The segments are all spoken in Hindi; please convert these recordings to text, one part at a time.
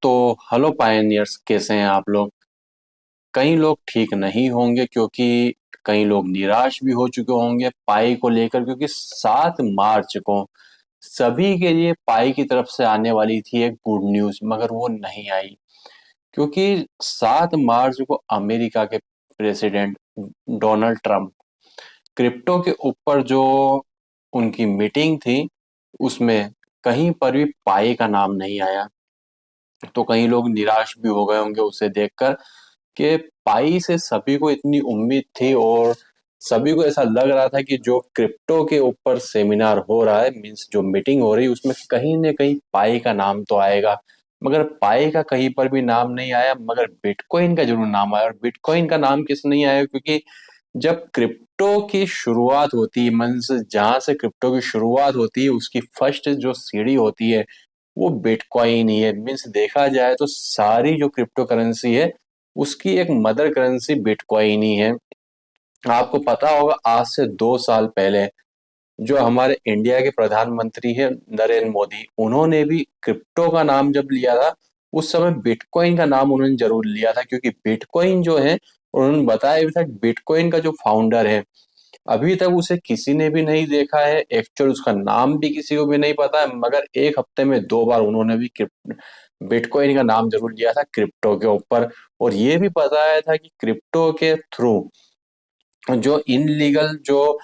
तो हेलो पायनियर्स, कैसे हैं आप लोग। कई लोग ठीक नहीं होंगे क्योंकि कई लोग निराश भी हो चुके होंगे पाई को लेकर, क्योंकि 7 मार्च को सभी के लिए पाई की तरफ से आने वाली थी एक गुड न्यूज, मगर वो नहीं आई। क्योंकि 7 मार्च को अमेरिका के प्रेसिडेंट डोनाल्ड ट्रंप क्रिप्टो के ऊपर जो उनकी मीटिंग थी, उसमें कहीं पर भी पाई का नाम नहीं आया। तो कई लोग निराश भी हो गए होंगे उसे देखकर कि पाई से सभी को इतनी उम्मीद थी, और सभी को ऐसा लग रहा था कि जो क्रिप्टो के ऊपर सेमिनार हो रहा है, मींस जो मीटिंग हो रही है, उसमें कहीं न कहीं पाई का नाम तो आएगा। मगर पाई का कहीं पर भी नाम नहीं आया, मगर बिटकॉइन का जरूर नाम आया। और बिटकॉइन का नाम किस नहीं आया, क्योंकि जब क्रिप्टो की शुरुआत होती है, मींस जहां से क्रिप्टो की शुरुआत होती है, उसकी फर्स्ट जो सीढ़ी होती है वो बिटकॉइन ही है। मीन्स देखा जाए तो सारी जो क्रिप्टो करेंसी है, उसकी एक मदर करेंसी बिटकॉइन ही है। आपको पता होगा आज से 2 साल पहले जो हमारे इंडिया के प्रधानमंत्री है नरेंद्र मोदी, उन्होंने भी क्रिप्टो का नाम जब लिया था, उस समय बिटकॉइन का नाम उन्होंने जरूर लिया था। क्योंकि बिटकॉइन जो है, उन्होंने बताया भी था, बिटकॉइन का जो फाउंडर है, अभी तक उसे किसी ने भी नहीं देखा है। एक्चुअल उसका नाम भी किसी को भी नहीं पता है, मगर एक हफ्ते में 2 बार उन्होंने भी बिटकॉइन का नाम जरूर लिया था क्रिप्टो के ऊपर। और ये भी बताया था कि क्रिप्टो के थ्रू जो इनलीगल जो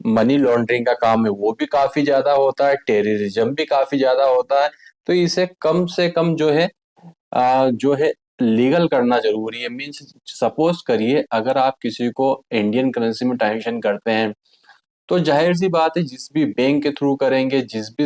मनी लॉन्ड्रिंग का काम है वो भी काफी ज्यादा होता है, टेररिज्म भी काफी ज्यादा होता है। तो इसे कम से कम जो है जो है लीगल करना जरूरी है। मीन्स सपोज करिए, अगर आप किसी को इंडियन करेंसी में ट्रांजेक्शन करते हैं, तो जाहिर सी बात है जिस भी बैंक के थ्रू करेंगे, जिस भी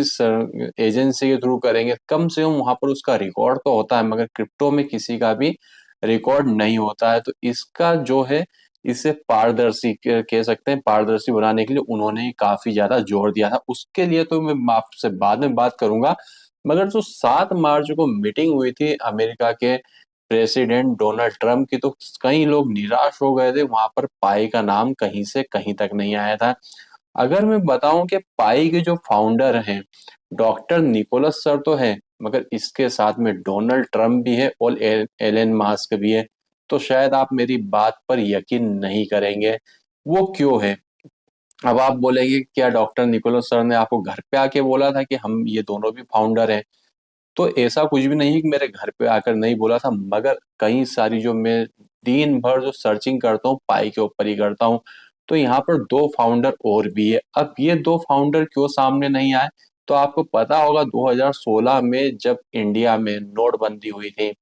एजेंसी के थ्रू करेंगे, कम से कम वहां पर उसका रिकॉर्ड तो होता है। मगर क्रिप्टो में किसी का भी रिकॉर्ड नहीं होता है। तो इसका जो है, इसे पारदर्शी कह सकते हैं, पारदर्शी बनाने के लिए उन्होंने काफी ज्यादा जोर दिया था। उसके लिए तो मैं आपसे बाद में बात करूंगा। मगर जो 7 मार्च को मीटिंग हुई थी अमेरिका के प्रेसिडेंट डोनाल्ड ट्रंप की, तो कई लोग निराश हो गए थे। वहां पर पाई का नाम कहीं से कहीं तक नहीं आया था। अगर मैं बताऊं कि पाई के जो फाउंडर हैं, डॉक्टर निकोलस सर तो है, मगर इसके साथ में डोनाल्ड ट्रंप भी है और एलन मास्क भी है। तो शायद आप मेरी बात पर यकीन नहीं करेंगे। वो क्यों है? अब आप बोलेंगे क्या डॉक्टर निकोलस सर ने आपको घर पे आके बोला था कि हम ये दोनों भी फाउंडर हैं? तो ऐसा कुछ भी नहीं कि मेरे घर पे आकर नहीं बोला था, मगर कई सारी जो मैं दिन भर जो सर्चिंग करता हूँ पाई के ऊपर ही करता हूँ, तो यहाँ पर 2 फाउंडर और भी है। अब ये 2 फाउंडर क्यों सामने नहीं आए? तो आपको पता होगा 2016 में जब इंडिया में नोटबंदी हुई थी,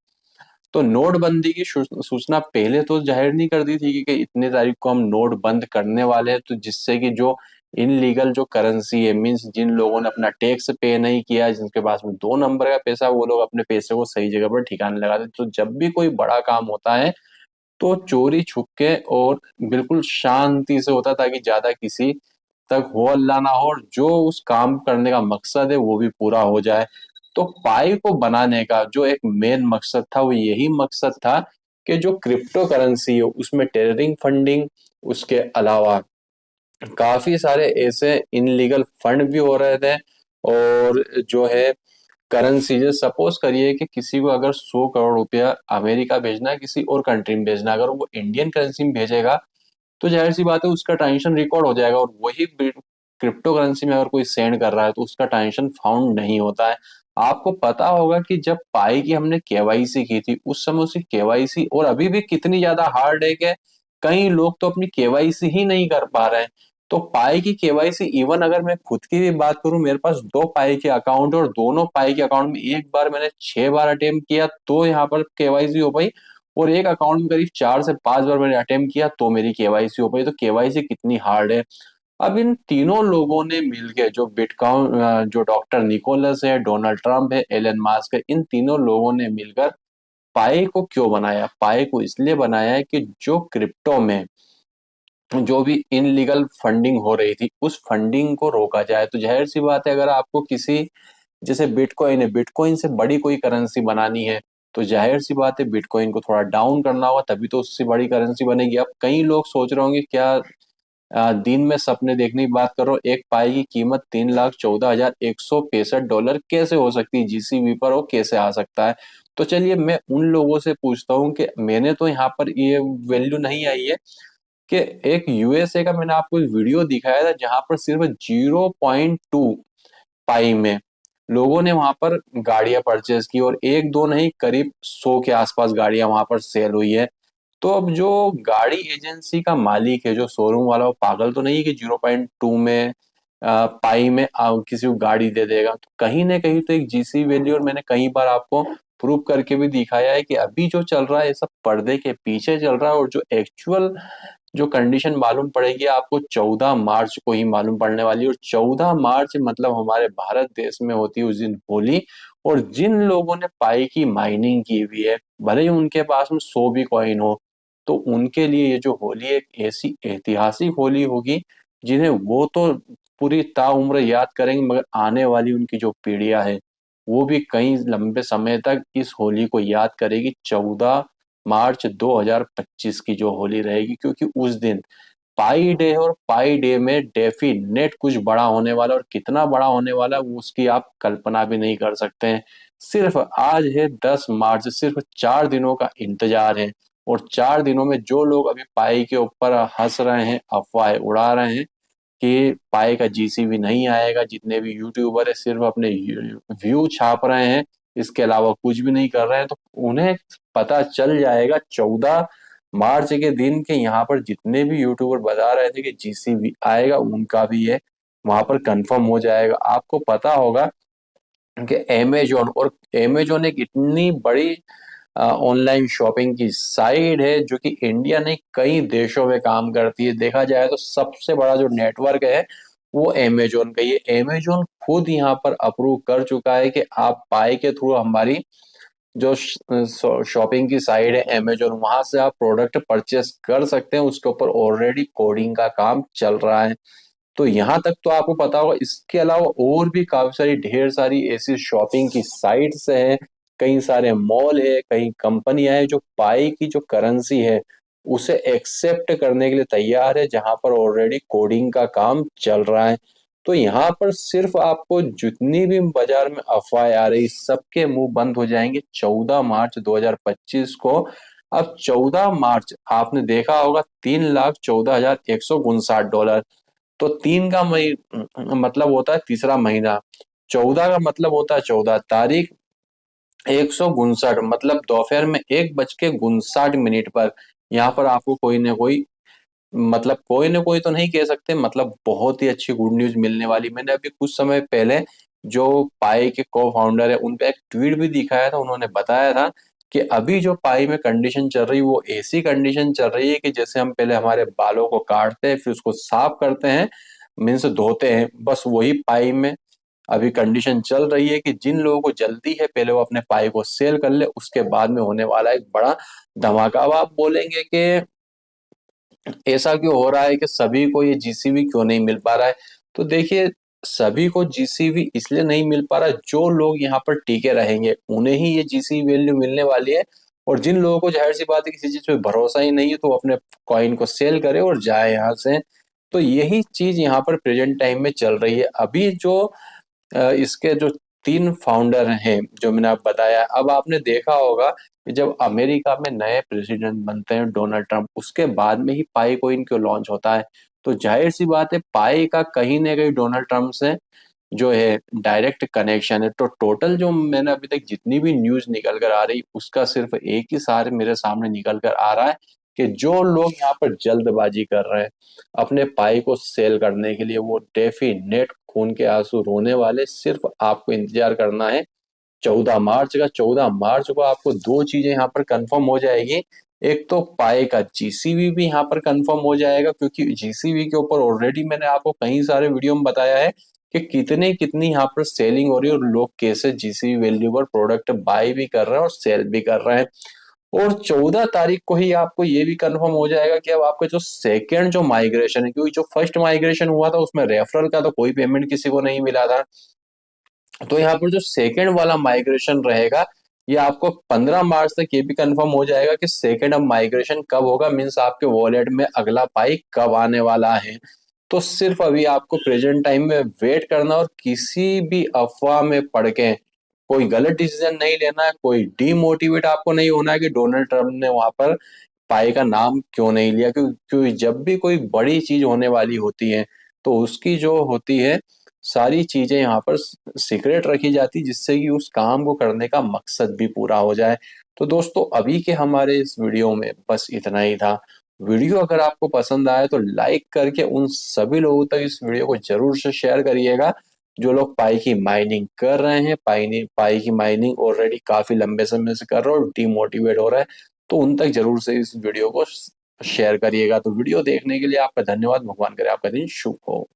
तो नोटबंदी की सूचना पहले तो जाहिर नहीं कर दी थी कि इतने तारीख को हम नोट बंद करने वाले हैं, तो जिससे कि जो इनलीगल जो करेंसी है, मींस जिन लोगों ने अपना टैक्स पे नहीं किया, जिनके पास में 2 नंबर का पैसा, वो लोग अपने पैसे को सही जगह पर ठिकाने लगा देते। तो जब भी कोई बड़ा काम होता है, तो चोरी छुपके और बिल्कुल शांति से होता, ताकि ज्यादा किसी तक हो अल्लाह ना हो, और जो उस काम करने का मकसद है वो भी पूरा हो जाए। तो पाई को बनाने का जो एक मेन मकसद था, वो यही मकसद था कि जो क्रिप्टो करेंसी है उसमें टेररिंग फंडिंग, उसके अलावा काफी सारे ऐसे इनलीगल फंड भी हो रहे थे। और जो है करेंसी, जैसे सपोज करिए कि किसी को अगर 100 करोड़ रुपया अमेरिका भेजना है, किसी और कंट्री में भेजना है, अगर वो इंडियन करेंसी में भेजेगा, तो जाहिर सी बात है उसका ट्रांजेक्शन रिकॉर्ड हो जाएगा। और वही क्रिप्टो करेंसी में अगर कोई सेंड कर रहा है, तो उसका ट्रांजेक्शन फाउंड नहीं होता है। आपको पता होगा कि जब पाई की हमने केवाईसी की थी, उस समय उसकी केवाईसी और अभी भी कितनी ज्यादा हार्ड है कि कई लोग तो अपनी केवाईसी ही नहीं कर पा रहे हैं। तो पाई की केवाईसी, इवन अगर मैं खुद की भी बात करूं, मेरे पास 2 पाई के अकाउंट, और दोनों पाई के अकाउंट में एक बार मैंने 6 बार अटेम्प्ट किया तो यहाँ पर केवाईसी हो पाई। और एक अकाउंट में करीब 4 से 5 बार मैंने अटेम्प्ट किया तो मेरी केवाईसी हो पाई। तो केवाईसी कितनी हार्ड है। अब इन तीनों लोगों ने मिलकर, जो बिटकॉइन, जो डॉक्टर निकोलस है, डोनाल्ड ट्रंप है, एलन मास्क है, इन तीनों लोगों ने मिलकर पाई को क्यों बनाया? पाई को इसलिए बनाया है कि जो क्रिप्टो में जो भी इनलीगल फंडिंग हो रही थी, उस फंडिंग को रोका जाए। तो जाहिर सी बात है, अगर आपको किसी, जैसे बिटकॉइन है, बिटकॉइन से बड़ी कोई करेंसी बनानी है, तो जाहिर सी बात है बिटकॉइन को थोड़ा डाउन करना होगा, तभी तो उससे बड़ी करेंसी बनेगी। अब कई लोग सोच रहे होंगे क्या दिन में सपने देखने की बात करो, एक पाई की कीमत 3,14,165 डॉलर कैसे हो सकती है, जीसीबी पर वो कैसे आ सकता है। तो चलिए मैं उन लोगों से पूछता हूँ कि मैंने तो यहाँ पर ये वैल्यू नहीं आई है कि एक यूएसए का मैंने आपको एक वीडियो दिखाया था जहां पर सिर्फ 0.2 पाई में लोगों ने वहां पर गाड़ियां परचेज की, और एक दो नहीं, करीब 100 के आसपास गाड़ियां वहां पर सेल हुई है। तो अब जो गाड़ी एजेंसी का मालिक है, जो शोरूम वाला, वो पागल तो नहीं है कि 0.2 में पाई में किसी को गाड़ी दे देगा। तो कहीं ना कहीं तो एक जीसी वैल्यू, और मैंने कई बार आपको प्रूव करके भी दिखाया है कि अभी जो चल रहा है ये सब पर्दे के पीछे चल रहा है, और जो एक्चुअल जो कंडीशन मालूम पड़ेगी आपको 14 मार्च को ही मालूम पड़ने वाली है। और 14 मार्च मतलब हमारे भारत देश में होती है उस दिन होली। और जिन लोगों ने पाई की माइनिंग की हुई है, भले ही उनके पास में 100 भी कॉइन हो, तो उनके लिए ये जो होली एक ऐसी ऐतिहासिक होली होगी जिन्हें वो तो पूरी ताउम्र याद करेंगे, मगर आने वाली उनकी जो पीढ़ियां है वो भी कई लंबे समय तक इस होली को याद करेगी। 14 मार्च 2025 की जो होली रहेगी, क्योंकि उस दिन पाई डे है, और पाई डे में डेफिनेट कुछ बड़ा होने वाला, और कितना बड़ा होने वाला है वो उसकी आप कल्पना भी नहीं कर सकते हैं। सिर्फ आज है 10 मार्च, सिर्फ 4 दिनों का इंतजार है, और 4 दिनों में जो लोग अभी पाई के ऊपर हंस रहे हैं, अफवाहें उड़ा रहे हैं कि पाई का जीसीबी नहीं आएगा, जितने भी यूट्यूबर है सिर्फ अपने व्यू छाप रहे हैं, इसके अलावा कुछ भी नहीं कर रहे हैं, तो उन्हें पता चल जाएगा 14 मार्च के दिन के यहाँ पर जितने भी यूट्यूबर बता रहे थे कि जीसीबी आएगा, उनका भी ये वहां पर कंफर्म हो जाएगा। आपको पता होगा कि अमेजोन, और अमेजोन एक इतनी बड़ी ऑनलाइन शॉपिंग की साइट है जो कि इंडिया नहीं कई देशों में काम करती है। देखा जाए तो सबसे बड़ा जो नेटवर्क है वो अमेजोन का, ये अमेजोन खुद यहाँ पर अप्रूव कर चुका है कि आप पाई के थ्रू हमारी जो शॉपिंग की साइट है अमेजोन, वहां से आप प्रोडक्ट परचेस कर सकते हैं। उसके ऊपर ऑलरेडी कोडिंग का काम चल रहा है। तो यहाँ तक तो आपको पता होगा। इसके अलावा और भी काफी सारी ढेर सारी ऐसी शॉपिंग की साइट्स हैं, कई सारे मॉल है, कई कंपनियां हैं जो पाई की जो करेंसी है उसे एक्सेप्ट करने के लिए तैयार है, जहां पर ऑलरेडी कोडिंग का काम चल रहा है। तो यहाँ पर सिर्फ आपको जितनी भी बाजार में अफवाह आ रही, सबके मुंह बंद हो जाएंगे 14 मार्च 2025 को। अब 14 मार्च आपने देखा होगा 3,14,159 डॉलर। तो तीन का मतलब होता है तीसरा महीना, 14 का मतलब होता है 14 तारीख, 159 मतलब दोपहर में 1:59 पर यहाँ पर आपको कोई ना कोई, मतलब कोई ना कोई तो नहीं कह सकते, मतलब बहुत ही अच्छी गुड न्यूज मिलने वाली। मैंने अभी कुछ समय पहले जो पाई के को फाउंडर है उन पे एक ट्वीट भी दिखाया था। उन्होंने बताया था कि अभी जो पाई में कंडीशन चल रही है वो ऐसी कंडीशन चल रही है कि जैसे हम पहले हमारे बालों को काटते हैं, फिर उसको साफ करते हैं, मीन्स धोते हैं, बस वही पाई में अभी कंडीशन चल रही है कि जिन लोगों को जल्दी है पहले वो अपने पाई को सेल कर ले, उसके बाद में होने वाला एक बड़ा धमाका। अब आप बोलेंगे कि ऐसा क्यों हो रहा है कि सभी को ये जीसीबी क्यों नहीं मिल पा रहा है। तो देखिए, सभी को जीसीबी इसलिए नहीं मिल पा रहा, जो लोग यहाँ पर टिके रहेंगे उन्हें ही ये जीसीबी वैल्यू मिलने वाली है। और जिन लोगों को जाहिर सी बात है किसी चीज पे भरोसा ही नहीं है, तो वो अपने कॉइन को सेल करे और जाए यहाँ से। तो यही चीज यहाँ पर प्रेजेंट टाइम में चल रही है। अभी जो इसके जो 3 फाउंडर हैं जो मैंने आप बताया, अब आपने देखा होगा कि जब अमेरिका में नए प्रेसिडेंट बनते हैं डोनाल्ड ट्रंप, उसके बाद में ही पाई कोइन क्यों लॉन्च होता है। तो जाहिर सी बात है पाई का कहीं ना कहीं डोनाल्ड ट्रंप से जो है डायरेक्ट कनेक्शन है। तो टोटल जो मैंने अभी तक जितनी भी न्यूज निकल कर आ रही, उसका सिर्फ एक ही सारे मेरे सामने निकल कर आ रहा है कि जो लोग यहाँ पर जल्दबाजी कर रहे हैं अपने पाई को सेल करने के लिए, वो डेफिनेट खून के आंसू रोने वाले। सिर्फ आपको इंतजार करना है 14 मार्च का। 14 मार्च को आपको दो चीजें यहाँ पर कंफर्म हो जाएगी। एक तो पाए का जीसीबी भी यहाँ पर कंफर्म हो जाएगा, क्योंकि जीसीबी के ऊपर ऑलरेडी मैंने आपको कई सारे वीडियो में बताया है कि कितने कितनी यहाँ पर सेलिंग हो रही है, और लोग कैसे जीसीबी वैल्यू पर प्रोडक्ट बाय भी कर रहे हैं और सेल भी कर रहे हैं। और 14 तारीख को ही आपको ये भी कंफर्म हो जाएगा कि अब आपका जो सेकेंड जो माइग्रेशन है, क्योंकि जो फर्स्ट माइग्रेशन हुआ था उसमें रेफरल का तो कोई पेमेंट किसी को नहीं मिला था, तो यहाँ पर जो सेकेंड वाला माइग्रेशन रहेगा ये आपको 15 मार्च तक ये भी कंफर्म हो जाएगा कि सेकेंड ऑफ माइग्रेशन कब होगा, मीन्स आपके वॉलेट में अगला पाई कब आने वाला है। तो सिर्फ अभी आपको प्रेजेंट टाइम में वेट करना और किसी भी अफवाह में पड़ के कोई गलत डिसीजन नहीं लेना है, कोई डीमोटिवेट आपको नहीं होना है कि डोनाल्ड ट्रम्प ने वहां पर पाई का नाम क्यों नहीं लिया। क्योंकि जब भी कोई बड़ी चीज होने वाली होती है तो उसकी जो होती है सारी चीजें यहाँ पर सीक्रेट रखी जाती, जिससे कि उस काम को करने का मकसद भी पूरा हो जाए। तो दोस्तों अभी के हमारे इस वीडियो में बस इतना ही था। वीडियो अगर आपको पसंद आए तो लाइक करके उन सभी लोगों तक इस वीडियो को जरूर से शेयर करिएगा जो लोग पाई की माइनिंग कर रहे हैं, पाई की माइनिंग ऑलरेडी काफी लंबे समय से कर रहे हो और डिमोटिवेट हो रहा है, तो उन तक जरूर से इस वीडियो को शेयर करिएगा। तो वीडियो देखने के लिए आपका धन्यवाद। भगवान करे आपका दिन शुभ हो।